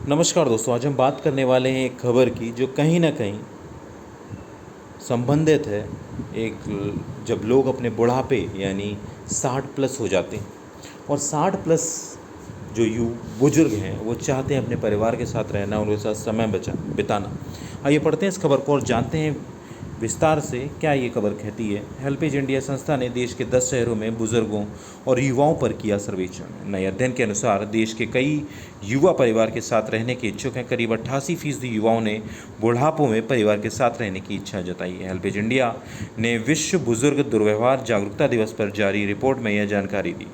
नमस्कार दोस्तों, आज हम बात करने वाले हैं एक खबर की जो कहीं ना कहीं संबंधित है जब लोग अपने बुढ़ापे यानी 60 प्लस हो जाते हैं और 60 प्लस जो बुजुर्ग हैं वो चाहते हैं अपने परिवार के साथ रहना, उनके साथ समय बिताना। आइए पढ़ते हैं इस खबर को और जानते हैं विस्तार से क्या ये खबर कहती है। हेल्पेज इंडिया संस्था ने देश के 10 शहरों में बुजुर्गों और युवाओं पर किया सर्वेक्षण। नए अध्ययन के अनुसार देश के कई युवा परिवार के साथ रहने के इच्छुक हैं। करीब 88% युवाओं ने बुढ़ापों में परिवार के साथ रहने की इच्छा जताई है। हेल्पेज इंडिया ने विश्व बुजुर्ग दुर्व्यवहार जागरूकता दिवस पर जारी रिपोर्ट में यह जानकारी दी।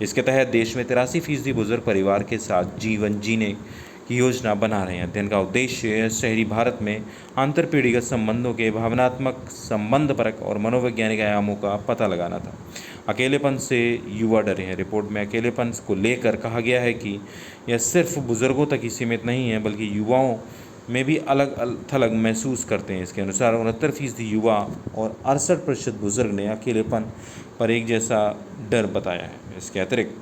इसके तहत देश में 83% बुजुर्ग परिवार के साथ जीवन जीने की योजना बना रहे हैं। अध्ययन का उद्देश्य शहरी भारत में अंतरपीढ़ीगत संबंधों के भावनात्मक, संबंधपरक और मनोवैज्ञानिक आयामों का पता लगाना था। अकेलेपन से युवा डरे हैं। रिपोर्ट में अकेलेपन को लेकर कहा गया है कि यह सिर्फ बुजुर्गों तक ही सीमित नहीं है बल्कि युवाओं में भी अलग थलग महसूस करते हैं। इसके अनुसार 69% युवा और 68% बुजुर्ग ने अकेलेपन पर एक जैसा डर बताया है। इसके अतिरिक्त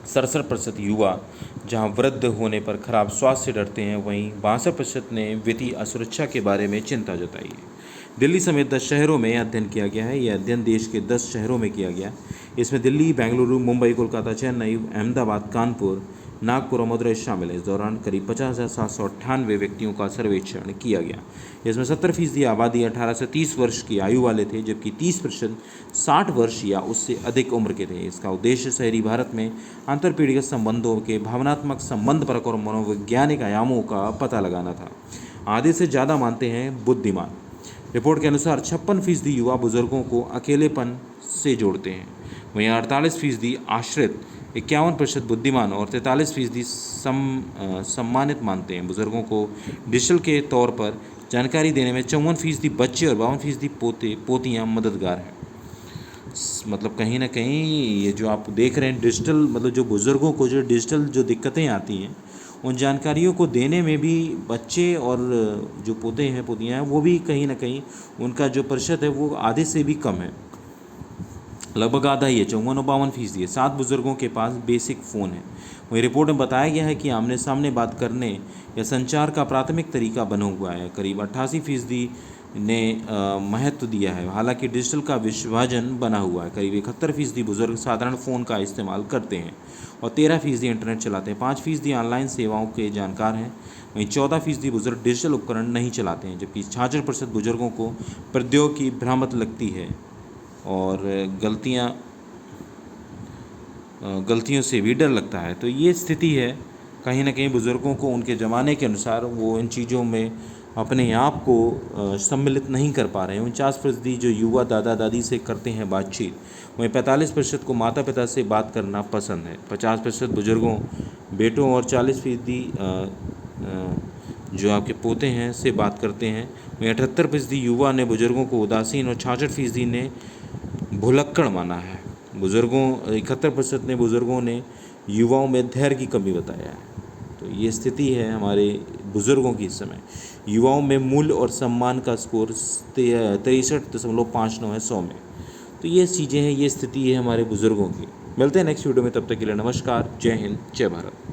67% युवा जहां वृद्ध होने पर खराब स्वास्थ्य से डरते हैं, वहीं 62% ने वित्तीय असुरक्षा के बारे में चिंता जताई है। दिल्ली समेत 10 शहरों में अध्ययन किया गया है। यह अध्ययन देश के 10 शहरों में किया गया। इसमें दिल्ली, बेंगलुरु, मुंबई, कोलकाता, चेन्नई, अहमदाबाद, कानपुर, नागपुर और मदुरई शामिल है। इस दौरान करीब 50,798 व्यक्तियों का सर्वेक्षण किया गया। इसमें 70% आबादी 18 से 30 वर्ष की आयु वाले थे, जबकि 30% 60 वर्ष या उससे अधिक उम्र के थे। इसका उद्देश्य शहरी भारत में अंतरपीढ़ीगत संबंधों के भावनात्मक, संबंधपरक और मनोवैज्ञानिक आयामों का पता लगाना था। आधे से ज़्यादा मानते हैं बुद्धिमान। रिपोर्ट के अनुसार 56% युवा बुजुर्गों को अकेलेपन से जोड़ते हैं, वहीं 48% आश्रित, 51% बुद्धिमान और 43% सम्मानित मानते हैं। बुजुर्गों को डिजिटल के तौर पर जानकारी देने में 54% बच्चे और 52% पोते पोतियाँ मददगार हैं। मतलब कहीं ना कहीं ये जो आप देख रहे हैं डिजिटल, मतलब जो बुज़ुर्गों को जो डिजिटल जो दिक्कतें आती हैं, उन जानकारियों को देने में भी बच्चे और जो पोते हैं पोतियाँ हैं वो भी कहीं ना कहीं उनका जो प्रतिशत है वो आधे से भी कम है, लगभग आधा ही है, 54-52% है। 7 बुजुर्गों के पास बेसिक फ़ोन है। वही रिपोर्ट में बताया गया है कि आमने सामने बात करने या संचार का प्राथमिक तरीका बना हुआ है। करीब 88% ने महत्व दिया है, हालांकि डिजिटल का विभाजन बना हुआ है। करीब 71% बुजुर्ग साधारण फ़ोन का इस्तेमाल करते हैं और 13% इंटरनेट चलाते हैं। 5% ऑनलाइन सेवाओं के जानकार हैं, वहीं 14% बुजुर्ग डिजिटल उपकरण नहीं चलाते हैं, जबकि 66% बुजुर्गों को प्रौद्योगिकी भ्रामक लगती है और गलतियों से भी डर लगता है। तो ये स्थिति है, कहीं ना कहीं बुज़ुर्गों को उनके ज़माने के अनुसार वो इन चीज़ों में अपने आप को सम्मिलित नहीं कर पा रहे हैं। 49% जो युवा दादा दादी से करते हैं बातचीत, वहीं 45% को माता पिता से बात करना पसंद है। 50% बुज़ुर्गों, बेटों और 40% जो आपके पोते हैं से बात करते हैं। वहीं 78% युवा ने बुज़ुर्गों को उदासीन और 66% ने भुलक्कड़ माना है। 71% ने बुज़ुर्गों ने युवाओं में धैर्य की कमी बताया है। तो ये स्थिति है हमारे बुज़ुर्गों की इस समय। युवाओं में मूल्य और सम्मान का स्कोर 63.59 है 100 में। तो ये चीज़ें हैं, ये स्थिति है हमारे बुज़ुर्गों की। मिलते हैं नेक्स्ट वीडियो में, तब तक के लिए नमस्कार, जय हिंद, जय भारत।